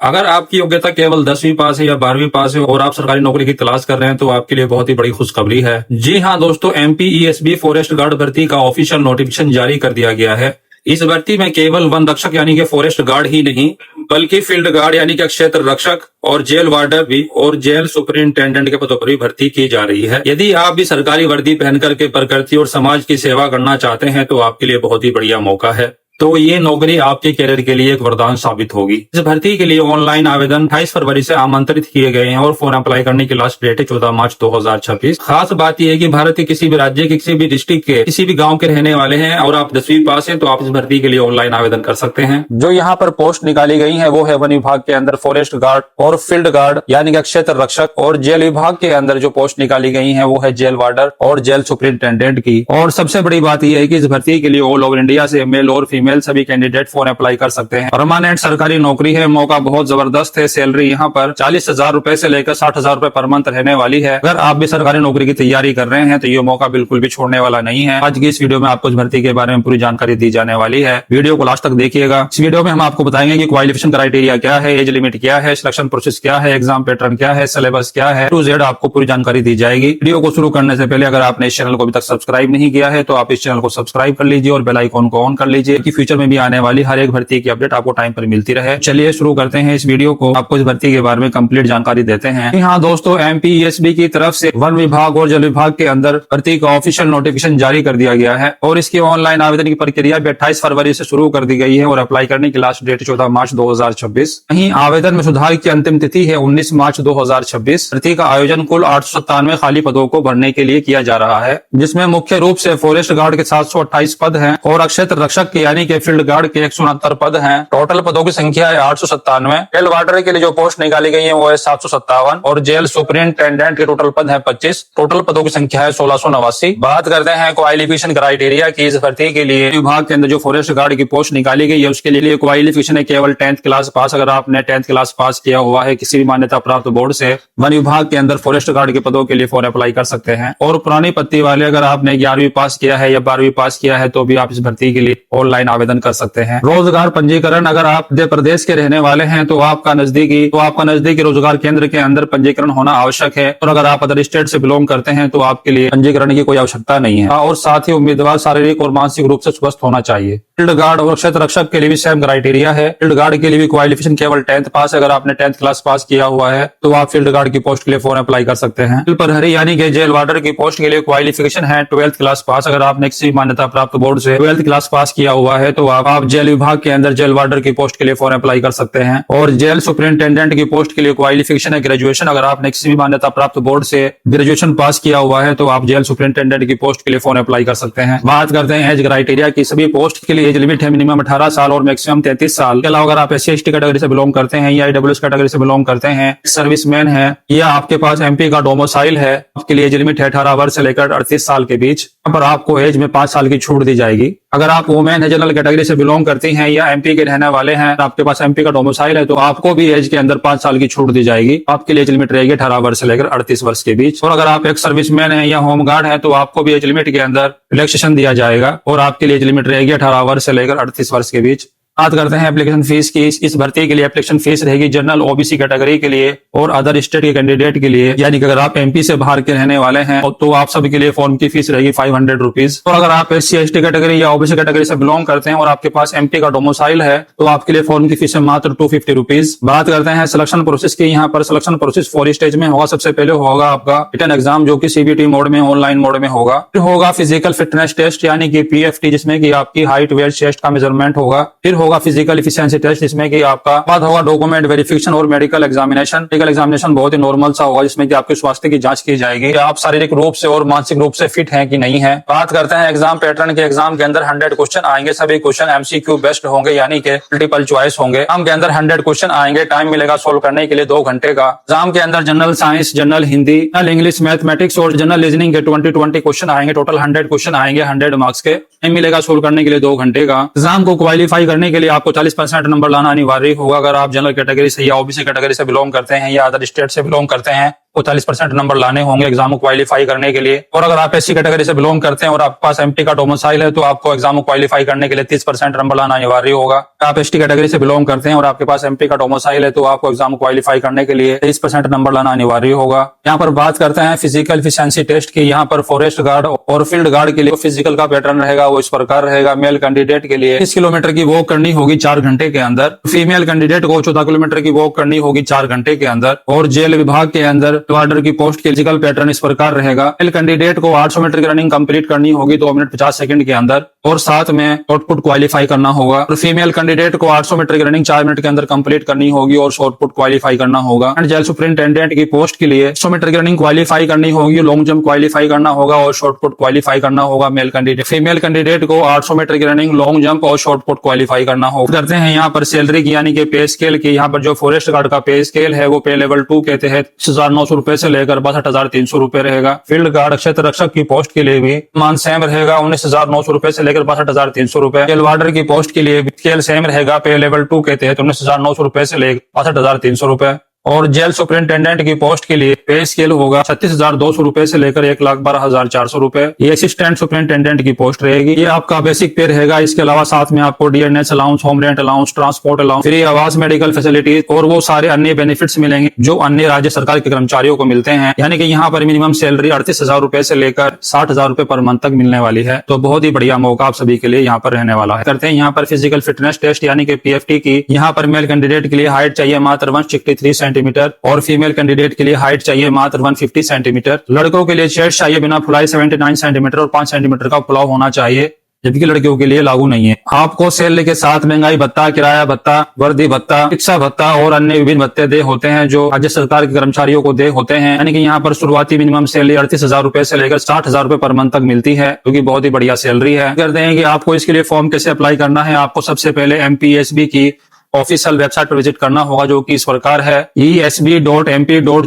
अगर आपकी योग्यता केवल 10वीं पास है या 12वीं पास है और आप सरकारी नौकरी की तलाश कर रहे हैं तो आपके लिए बहुत ही बड़ी खुशखबरी है। जी हाँ दोस्तों, MPESB फॉरेस्ट गार्ड भर्ती का ऑफिशियल नोटिफिकेशन जारी कर दिया गया है। इस भर्ती में केवल वन रक्षक यानी कि फॉरेस्ट गार्ड ही नहीं बल्कि फील्ड गार्ड यानी कि क्षेत्र रक्षक और जेल वार्डर भी और जेल सुपरिंटेंडेंट के पदों पर भी भर्ती की जा रही है। यदि आप भी सरकारी वर्दी पहन करके प्रकृति और समाज की सेवा करना चाहते हैं तो आपके लिए बहुत ही बढ़िया मौका है। तो ये नौकरी आपके कैरियर के लिए एक वरदान साबित होगी। इस भर्ती के लिए ऑनलाइन आवेदन 28 फरवरी से आमंत्रित किए गए हैं और फॉर्म अप्लाई करने की लास्ट डेट है 14 मार्च 2026। खास बात यह है कि भारत के किसी भी राज्य के किसी भी डिस्ट्रिक्ट के किसी भी गांव के रहने वाले हैं और आप 10वीं पास हैं तो आप इस भर्ती के लिए ऑनलाइन आवेदन कर सकते हैं। जो यहाँ पर पोस्ट निकाली गई है वो है वन विभाग के अंदर फॉरेस्ट गार्ड और फील्ड गार्ड यानी कि क्षेत्र रक्षक, और जेल विभाग के अंदर जो पोस्ट निकाली गई है वो है जेल वार्डर और जेल सुपरिंटेंडेंट की। और सबसे बड़ी बात यह है कि इस भर्ती के लिए ऑल ओवर इंडिया से मेल और फीमेल सभी कैंडिडेट फॉर्म अप्लाई कर सकते हैं। परमानेंट सरकारी नौकरी है, मौका बहुत जबरदस्त है। सैलरी यहाँ पर 40,000 रुपए से लेकर 60,000 रुपए पर मंथ रहने वाली है। अगर आप भी सरकारी नौकरी की तैयारी कर रहे हैं तो ये मौका बिल्कुल भी छोड़ने वाला नहीं है। आज की इस वीडियो में आपको इस भर्ती के बारे में पूरी जानकारी दी जाने वाली है। वीडियो को लास्ट तक देखिएगा। इस वीडियो में हम आपको बताएंगे कि क्वालिफिकेशन क्राइटेरिया क्या है, एज लिमिट क्या है, सिलेक्शन प्रोसेस क्या है, एग्जाम पैटर्न क्या है, सिलेबस क्या है, टू जेड आपको पूरी जानकारी दी जाएगी। वीडियो को शुरू करने से पहले अगर आपने इस चैनल को अभी तक सब्सक्राइब नहीं किया है तो आप इस चैनल को सब्सक्राइब कर लीजिए और बेल आइकॉन को ऑन कर लीजिए कि फ्यूचर में भी आने वाली हर एक भर्ती की अपडेट आपको टाइम पर मिलती रहे। चलिए शुरू करते हैं इस वीडियो को। आपको इस भर्ती के बारे में कंप्लीट जानकारी देते हैं। हाँ दोस्तों, MPESB की तरफ से वन विभाग और जल विभाग के अंदर भर्ती का ऑफिशियल नोटिफिकेशन जारी कर दिया गया है और इसकी ऑनलाइन आवेदन की प्रक्रिया 28 फरवरी से शुरू कर दी गई है और अप्लाई करने की लास्ट डेट 14 मार्च 2026। वहीं आवेदन में सुधार की अंतिम तिथि है 19 मार्च 2026। भर्ती का आयोजन कुल 897 खाली पदों को भरने के लिए किया जा रहा है, जिसमें मुख्य रूप से फॉरेस्ट गार्ड के 728 पद हैं और क्षेत्र रक्षक के यानी कि फील्ड गार्ड के 169 पद हैं। टोटल पदों की संख्या है 897। जेल वार्डर के लिए जो पोस्ट निकाली गई है वो है 757 और जेल सुपरिंटेंडेंट के टोटल पद है 25। टोटल पदों की संख्या है 1689। बात करते हैं क्वालिफिकेशन क्राइटेरिया की। इस भर्ती के लिए विभाग के अंदर जो फॉरेस्ट गार्ड की पोस्ट निकाली गई है उसके लिए क्वालिफिकेशन है केवल 10th क्लास पास। अगर आपने 10th क्लास पास किया हुआ है किसी भी मान्यता प्राप्त बोर्ड से, वन विभाग के अंदर फॉरेस्ट गार्ड के पदों के लिए फॉर्म अप्लाई कर सकते हैं। और पुरानी पत्ती वाले अगर आपने 11वीं पास किया है या 12वीं पास किया है तो भी आप इस भर्ती के लिए ऑनलाइन आवेदन कर सकते हैं। रोजगार पंजीकरण, अगर आप मध्य प्रदेश के रहने वाले हैं तो आपका नजदीकी रोजगार केंद्र के अंदर पंजीकरण होना आवश्यक है। और अगर आप अदर स्टेट से बिलोंग करते हैं तो आपके लिए पंजीकरण की कोई आवश्यकता नहीं है। और साथ ही उम्मीदवार शारीरिक और मानसिक रूप से स्वस्थ होना चाहिए। फील्ड गार्ड और क्षेत्र रक्षक के लिए भी सेम क्राइटेरिया है। फील्ड गार्ड के लिए भी क्वालिफिकेशन केवल 10th पास। अगर आपने 10th क्लास पास किया हुआ है तो आप फील्ड गार्ड की पोस्ट के लिए फॉर्म अप्लाई कर सकते हैं। जेल प्रहरी यानी कि जेल वार्डर की पोस्ट के लिए क्वालिफिकेशन है 12th क्लास पास। अगर आपने किसी मान्यता प्राप्त बोर्ड से 12th क्लास पास किया हुआ है तो आप जेल विभाग के अंदर जेल वार्डर की पोस्ट के लिए फॉर्म अप्लाई कर सकते हैं। और जेल सुपरिंटेंडेंट की पोस्ट के लिए क्वालिफिकेशन है ग्रेजुएशन। अगर आपने किसी भी मान्यता प्राप्त बोर्ड से ग्रेजुएशन पास किया हुआ है तो आप जेल सुपरिंटेंडेंट की पोस्ट के लिए फॉर्म अप्लाई कर सकते हैं। बात करते हैं एज क्राइटेरिया की। सभी पोस्ट के लिए एज लिमिट है मिनिमम 18 साल और मैक्सिमम 33 साल। के अलावा अगर आप SC/ST कैटेगरी से बिलोंग करते हैं या IWS कैटेगरी से बिलोंग करते हैं, सर्विसमैन है या आपके पास MP का डोमिसाइल है, आपके लिए एज लिमिट है 18 वर्ष से लेकर 38 साल के बीच। यहाँ पर आपको एज में 5 साल की छूट दी जाएगी। अगर आप वुमेन है, जनरल कैटेगरी से बिलोंग करती हैं या MP के रहने वाले हैं, आपके पास MP का डोमिसाइल है तो आपको भी एज के अंदर 5 साल की छूट दी जाएगी। आपके लिए एज लिमिट रहेगी 18 वर्ष से लेकर 38 वर्ष के बीच। और अगर आप एक सर्विसमैन है या होमगार्ड है तो आपको भी एज लिमिट के अंदर रिलैक्सेशन दिया जाएगा और आपके लिए एज लिमिट रहेगी 18 वर्ष से लेकर 38 वर्ष के बीच। बात करते हैं एप्लीकेशन फीस की। इस भर्ती के लिए एप्लीकेशन फीस रहेगी जनरल OBC कैटेगरी के लिए और अदर स्टेट के कैंडिडेट के लिए, यानी कि अगर आप MP से बाहर के रहने वाले हैं तो आप सभी के लिए फॉर्म की फीस रहेगी 500 रुपीज। और अगर आप SC/ST कैटेगरी या OBC कैटेगरी से बिलोंग करते हैं और आपके पास MP का डोमिसाइल है तो आपके लिए फॉर्म की फीस है मात्र 250 रुपीज। बात करते हैं सिलेक्शन प्रोसेस की। यहाँ पर सिलेक्शन प्रोसेस 4 स्टेज में होगा। सबसे पहले होगा आपका रिटन एग्जाम जो कि CBT मोड में ऑनलाइन मोड में होगा। फिर होगा फिजिकल फिटनेस टेस्ट यानी कि PFT जिसमें कि आपकी हाइट वेट चेस्ट का मेजरमेंट होगा। फिर होगा फिजिकल एफिशिएंसी टेस्ट जिसमें कि आपका बाद होगा डॉक्यूमेंट वेरिफिकेशन और मेडिकल एग्जामिनेशन। मेडिकल एग्जामिनेशन बहुत ही नॉर्मल सा होगा जिसमें कि आपके स्वास्थ्य की जांच की जाएगी, आप शारीरिक रूप से और मानसिक रूप से फिट हैं कि नहीं है। बात करते हैं एग्जाम पैटर्न के। एग्जाम के अंदर 100 क्वेश्चन आएंगे। सभी क्वेश्चन MCQ बेस्ड होंगे यानी कि मल्टीपल चॉइस होंगे। एग्जाम के अंदर 100 क्वेश्चन आएंगे। टाइम मिलेगा सोल्व करने के लिए 2 घंटे का। एग्जाम के अंदर general science, general Hindi, general English, mathematics और जनरल रीजनिंग के 20 क्वेश्चन आएंगे। टोटल 100 क्वेश्चन आएंगे 100 मार्क्स के। टाइम मिलेगा सोल्व करने के लिए 2 घंटे का। एग्जाम को क्वालिफाई करने के लिए आपको 40% नंबर लाना अनिवार्य होगा। अगर आप जनरल कैटेगरी से या OBC कैटेगरी से बिलोंग करते हैं या अदर स्टेट से बिलोंग करते हैं को 40% नंबर लाने होंगे एग्जाम को क्वालिफाई करने के लिए। और अगर आप एससी कैटेगरी से बिलोंग करते हैं और आपके पास एमपी का डोमिसाइल है तो आपको एग्जाम को क्वालिफाई करने के लिए 30% नंबर लाना अनिवार्य होगा। आप एसटी कैटेगरी से बिलोंग करते हैं और आपके पास एमपी का डोमिसाइल है तो आपको एग्जाम क्वालिफाई करने के लिए 30% नंबर लाना अनिवार्य होगा। यहाँ पर बात करते हैं फिजिकल एफिशिएंसी टेस्ट की। यहाँ पर फॉरेस्ट गार्ड और फील्ड गार्ड के लिए फिजिकल का पैटर्न रहेगा वो इस प्रकार रहेगा। मेल कैंडिडेट के लिए 30 किलोमीटर की वॉक करनी होगी 4 घंटे के अंदर। फीमेल कैंडिडेट को 14 किलोमीटर की वॉक करनी होगी 4 घंटे के अंदर। और जेल विभाग के अंदर वार्डर की पोस्ट के फिजिकल पैटर्न इस प्रकार रहेगा। मेल कैंडिडेट को 800 मीटर की रनिंग कंप्लीट करनी होगी 2 मिनट 50 सेकंड के अंदर और साथ में आउटपुट क्वालिफाई करना होगा। और फीमेल कैंडिडेट को 800 मीटर की रनिंग 4 मिनट के अंदर कंप्लीट करनी होगी और शॉर्टपुट क्वालिफाई करना होगा। एंड जेल सुपरिंटेंडेंट की पोस्ट के लिए 100 मीटर की रनिंग क्वालिफाई करनी होगी, लॉन्ग जंप क्वालिफाई करना होगा और शॉर्टपुट क्वालिफाई करना होगा मेल कैंडिडेट। फीमेल कैंडिडेट को 800 मीटर की रनिंग, लॉन्ग जंप और शॉर्टपुट क्वालिफाई करना होगा। करते हैं यहाँ पर सैलरी की यानी कि पे स्केल की। यहाँ पर जो फॉरेस्ट गार्ड का पे स्केल है वो पे लेवल 2 के तहत 1900 रुपए से लेकर 62,300 रुपए रहेगा। फील्ड गार्ड क्षेत्र रक्षक की पोस्ट के लिए भी मान सेम रहेगा 19,900 रुपए से लेकर 62,300 रुपए। जेल वार्डर की पोस्ट के लिए स्केल सेम रहेगा पे लेवल 2 के तहत 19,900 रुपए से लेकर 62,300 रुपए। और जेल सुपरिंटेंडेंट की पोस्ट के लिए पे स्केल होगा 36,200 रुपए से लेकर 1,12,400 रुपए। ये असिस्टेंट सुपरिंटेंडेंट की पोस्ट रहेगी। ये आपका बेसिक पे रहेगा। इसके अलावा साथ में आपको DNS allowance, home rent allowance, transport allowance, free आवास, मेडिकल फैसिलिटीज और वो सारे अन्य बेनिफिट्स मिलेंगे जो अन्य राज्य सरकार के कर्मचारियों को मिलते हैं। यानी कि यहाँ पर मिनिमम सैलरी 38,000 रुपए से लेकर 60,000 रुपए पर मंथ तक मिलने वाली है। तो बहुत ही बढ़िया मौका आप सभी के लिए यहाँ पर रहने वाला है। करते हैं यहाँ पर फिजिकल फिटनेस टेस्ट यानी कि पीएफटी की। यहाँ पर मेल कैंडिडेट के लिए हाइट चाहिए मात्र 163 सेंटीमीटर और फीमेल कैंडिडेट के लिए हाइट चाहिए मात्र 150 सेंटीमीटर। लड़कों के लिए चेस्ट चाहिए बिना फुलाई 79 सेंटीमीटर और 5 सेंटीमीटर का फुलाव होना चाहिए, जबकि लड़कियों के लिए लागू नहीं है। आपको सैलरी के साथ महंगाई भत्ता, किराया भत्ता, वर्दी भत्ता, शिक्षा भत्ता और अन्य विभिन्न भत्ते दे होते हैं जो राज्य सरकार के कर्मचारियों को दे होते हैं। यानी कि यहाँ पर शुरुआती मिनिमम सैलरी 38,000 रुपए से लेकर 60,000 रुपए पर मंथ तक मिलती है, जो कि बहुत ही बढ़िया सैलरी है। करते हैं कि आपको इसके लिए फॉर्म कैसे अप्लाई करना है। आपको सबसे पहले एमपीएसबी की ऑफिशियल वेबसाइट पर विजिट करना होगा जो कि इस प्रकार है esb.mp.gov.in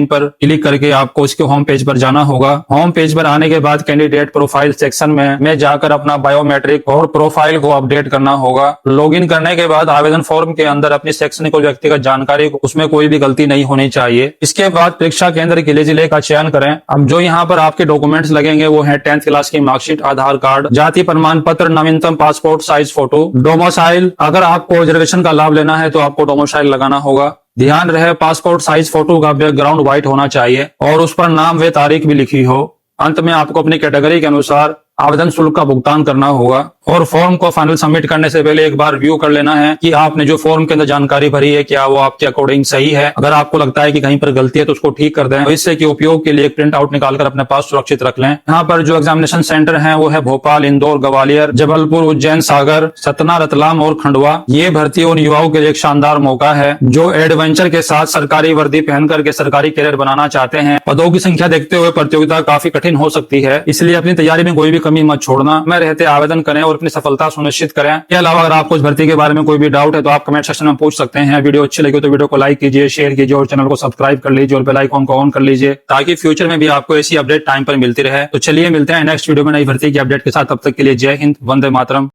पर क्लिक करके आपको इसके होम पेज पर जाना होगा। होम पेज पर आने के बाद कैंडिडेट प्रोफाइल सेक्शन में जाकर अपना बायोमेट्रिक और प्रोफाइल को अपडेट करना होगा। लॉगिन करने के बाद आवेदन फॉर्म के अंदर अपनी शैक्षणिक और व्यक्तिगत जानकारी को उसमें कोई भी गलती नहीं होनी चाहिए। इसके बाद परीक्षा केंद्र के लिए जिले का चयन करें। अब जो यहाँ पर आपके डॉक्यूमेंट्स लगेंगे वो है 10th क्लास की मार्कशीट, आधार कार्ड, जाति प्रमाण पत्र, नवीनतम पासपोर्ट साइज फोटो, डोमिसाइल। अगर आपको का लाभ लेना है तो आपको डोमिसाइल लगाना होगा। ध्यान रहे पासपोर्ट साइज फोटो का बैकग्राउंड व्हाइट होना चाहिए और उस पर नाम व तारीख भी लिखी हो। अंत में आपको अपनी कैटेगरी के अनुसार आवेदन शुल्क का भुगतान करना होगा और फॉर्म को फाइनल सबमिट करने से पहले एक बार व्यू कर लेना है कि आपने जो फॉर्म के अंदर जानकारी भरी है क्या वो आपके अकॉर्डिंग सही है। अगर आपको लगता है कि कहीं पर गलती है तो उसको ठीक कर दें। तो इससे कि उपयोग के लिए एक प्रिंट आउट निकालकर अपने पास सुरक्षित रख लें। यहाँ पर जो एग्जामिनेशन सेंटर है वो है भोपाल, इंदौर, ग्वालियर, जबलपुर, उज्जैन, सागर, सतना, रतलाम और खंडवा। ये भर्ती उन युवाओं के लिए एक शानदार मौका है जो एडवेंचर के साथ सरकारी वर्दी पहन करके सरकारी कैरियर बनाना चाहते हैं। पदों की संख्या देखते हुए प्रतियोगिता काफी कठिन हो सकती है, इसलिए अपनी तैयारी में कोई भी कमी मत छोड़ना। में रहते आवेदन करें और अपनी सफलता सुनिश्चित करें। इसके अलावा अगर आपको इस भर्ती के बारे में कोई भी डाउट है तो आप कमेंट सेक्शन में पूछ सकते हैं। वीडियो अच्छी लगी तो वीडियो को लाइक कीजिए, शेयर कीजिए और चैनल को सब्सक्राइब कर लीजिए और बेल आइकन को ऑन कर लीजिए ताकि फ्यूचर में भी आपको ऐसी अपडेट टाइम पर मिलती रहे। तो चलिए मिलते हैं नेक्स्ट वीडियो में नई भर्ती की अपडेट के साथ। तब तक के लिए जय हिंद, वंदे मातरम।